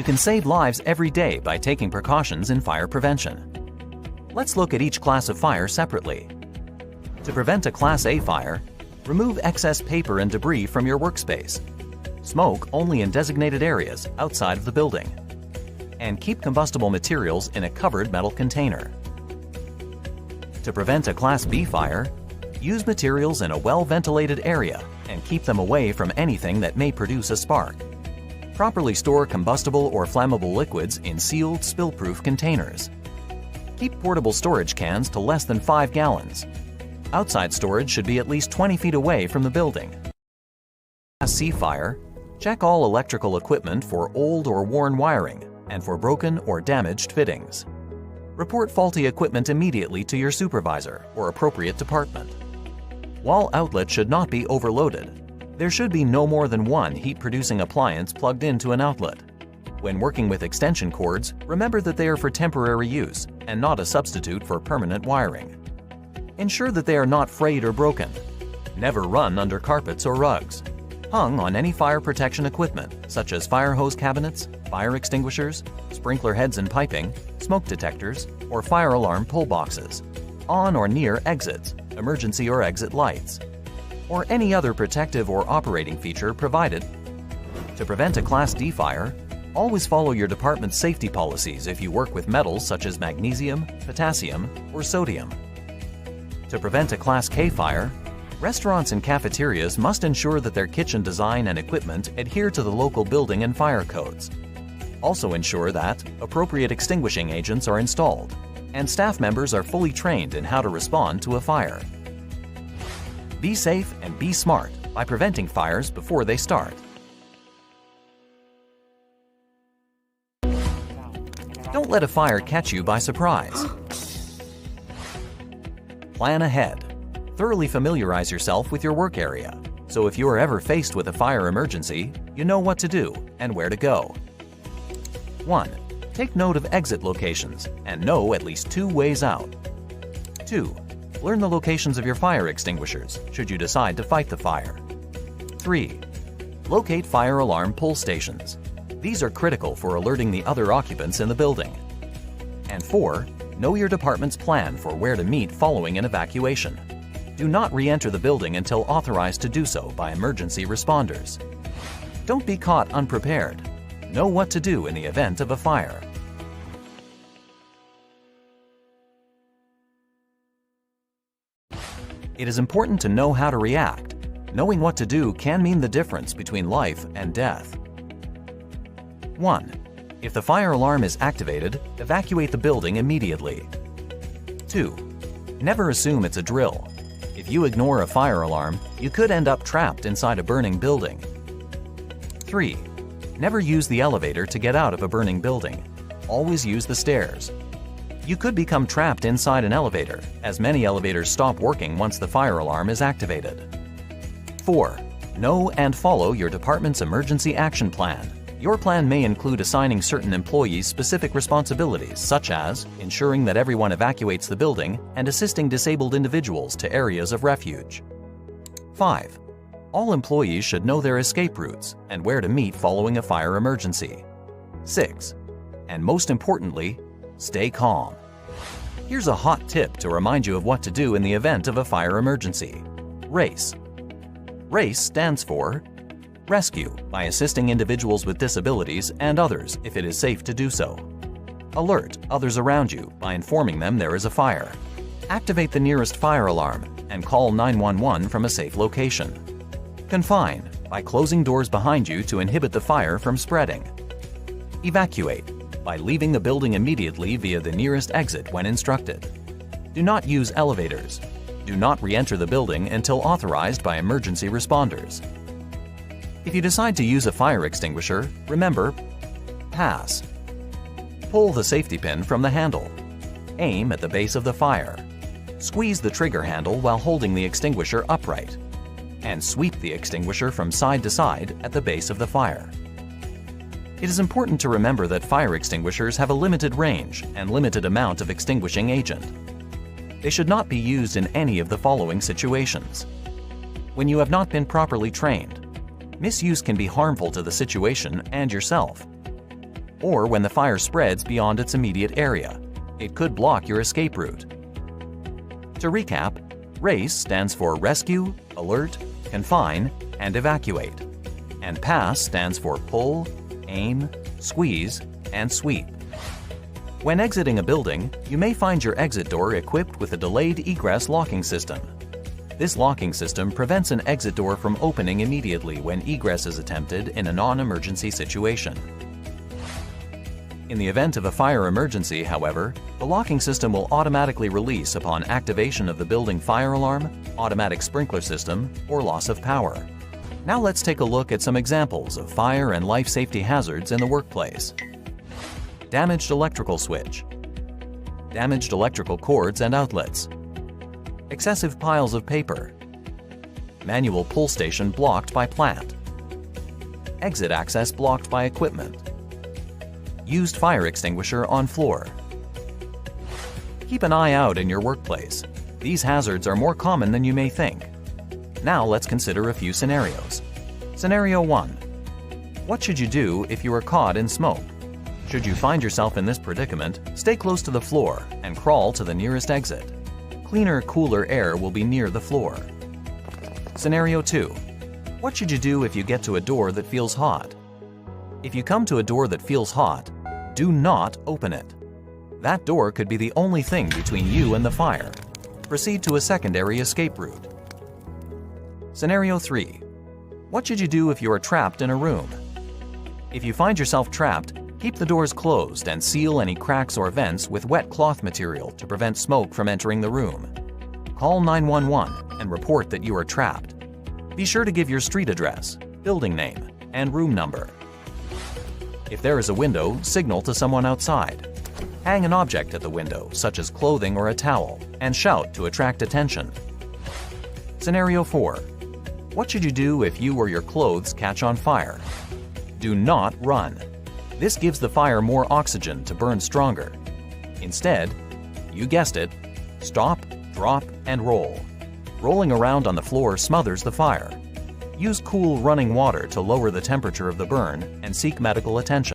You can save lives every day by taking precautions in fire prevention. Let's look at each class of fire separately. To prevent a Class A fire, remove excess paper and debris from your workspace. Smoke only in designated areas outside of the building. And keep combustible materials in a covered metal container. To prevent a Class B fire, use materials in a well-ventilated area and keep them away from anything that may produce a spark. Properly store combustible or flammable liquids in sealed, spill-proof containers. Keep portable storage cans to less than 5 gallons. Outside storage should be at least 20 feet away from the building. Class C fire, check all electrical equipment for old or worn wiring and for broken or damaged fittings. Report faulty equipment immediately to your supervisor or appropriate department. Wall outlets should not be overloaded. There should be no more than one heat-producing appliance plugged into an outlet. When working with extension cords, remember that they are for temporary use and not a substitute for permanent wiring. Ensure that they are not frayed or broken. Never run under carpets or rugs. Hung on any fire protection equipment, such as fire hose cabinets, fire extinguishers, sprinkler heads and piping, smoke detectors, or fire alarm pull boxes. On or near exits, emergency or exit lights, or any other protective or operating feature provided. To prevent a Class D fire, always follow your department's safety policies if you work with metals such as magnesium, potassium, or sodium. To prevent a Class K fire, restaurants and cafeterias must ensure that their kitchen design and equipment adhere to the local building and fire codes. Also ensure that appropriate extinguishing agents are installed and staff members are fully trained in how to respond to a fire. Be safe and be smart by preventing fires before they start. Don't let a fire catch you by surprise. Plan ahead. Thoroughly familiarize yourself with your work area, so if you are ever faced with a fire emergency, you know what to do and where to go. 1. Take note of exit locations and know at least 2 ways out. 2. Learn the locations of your fire extinguishers should you decide to fight the fire. 3. Locate fire alarm pull stations. These are critical for alerting the other occupants in the building. And 4. Know your department's plan for where to meet following an evacuation. Do not re-enter the building until authorized to do so by emergency responders. Don't be caught unprepared. Know what to do in the event of a fire. It is important to know how to react. Knowing what to do can mean the difference between life and death. 1. If the fire alarm is activated, evacuate the building immediately. 2. Never assume it's a drill. If you ignore a fire alarm, you could end up trapped inside a burning building. 3. Never use the elevator to get out of a burning building. Always use the stairs. You could become trapped inside an elevator, as many elevators stop working once the fire alarm is activated. 4. Know and follow your department's emergency action plan. Your plan may include assigning certain employees specific responsibilities, such as ensuring that everyone evacuates the building and assisting disabled individuals to areas of refuge. 5. All employees should know their escape routes and where to meet following a fire emergency. 6. And most importantly, stay calm. Here's a hot tip to remind you of what to do in the event of a fire emergency. RACE. RACE stands for Rescue, by assisting individuals with disabilities and others if it is safe to do so. Alert others around you by informing them there is a fire. Activate the nearest fire alarm and call 911 from a safe location. Confine, by closing doors behind you to inhibit the fire from spreading. Evacuate, by leaving the building immediately via the nearest exit when instructed. Do not use elevators. Do not re-enter the building until authorized by emergency responders. If you decide to use a fire extinguisher, remember, pass. Pull the safety pin from the handle. Aim at the base of the fire. Squeeze the trigger handle while holding the extinguisher upright. And sweep the extinguisher from side to side at the base of the fire. It is important to remember that fire extinguishers have a limited range and limited amount of extinguishing agent. They should not be used in any of the following situations. When you have not been properly trained, misuse can be harmful to the situation and yourself. or when the fire spreads beyond its immediate area. It could block your escape route. To recap, RACE stands for Rescue, Alert, Confine, and Evacuate, and PASS stands for Pull, Aim, Squeeze, and Sweep. When exiting a building, you may find your exit door equipped with a delayed egress locking system. This locking system prevents an exit door from opening immediately when egress is attempted in a non-emergency situation. In the event of a fire emergency, however, the locking system will automatically release upon activation of the building fire alarm, automatic sprinkler system, or loss of power. Now let's take a look at some examples of fire and life safety hazards in the workplace. Damaged electrical switch, damaged electrical cords and outlets, excessive piles of paper, manual pull station blocked by plant, exit access blocked by equipment, used fire extinguisher on floor. Keep an eye out in your workplace. These hazards are more common than you may think. Now let's consider a few scenarios. Scenario 1. What should you do if you are caught in smoke? Should you find yourself in this predicament, stay close to the floor and crawl to the nearest exit. Cleaner, cooler air will be near the floor. Scenario 2. What should you do if you get to a door that feels hot? If you come to a door that feels hot, do not open it. That door could be the only thing between you and the fire. Proceed to a secondary escape route. Scenario 3. What should you do if you are trapped in a room? If you find yourself trapped, keep the doors closed and seal any cracks or vents with wet cloth material to prevent smoke from entering the room. Call 911 and report that you are trapped. Be sure to give your street address, building name, and room number. If there is a window, signal to someone outside. Hang an object at the window, such as clothing or a towel, and shout to attract attention. Scenario 4. What should you do if you or your clothes catch on fire? Do not run. This gives the fire more oxygen to burn stronger. Instead, you guessed it, stop, drop, and roll. Rolling around on the floor smothers the fire. Use cool running water to lower the temperature of the burn and seek medical attention.